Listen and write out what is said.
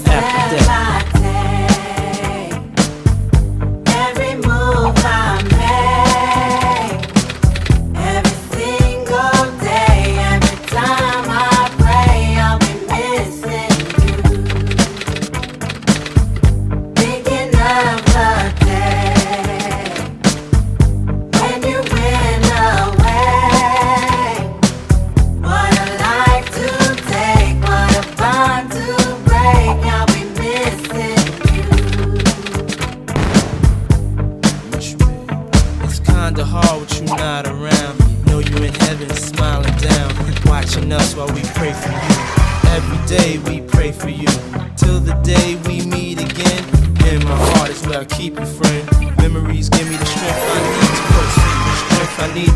after death. Every move I make, every single day, every time I pray, I'll be missing you. Thinking of the day when you went away. What a life to take, what a bond to break. I'll be missing you. It's kinda hard with you not around. Know you in heaven smiling down, watching us while we pray for you. Every day we pray for you, till the day we meet again. In my heart is where I keep you, friend. Memories give me the strength I need to pursue, strength I need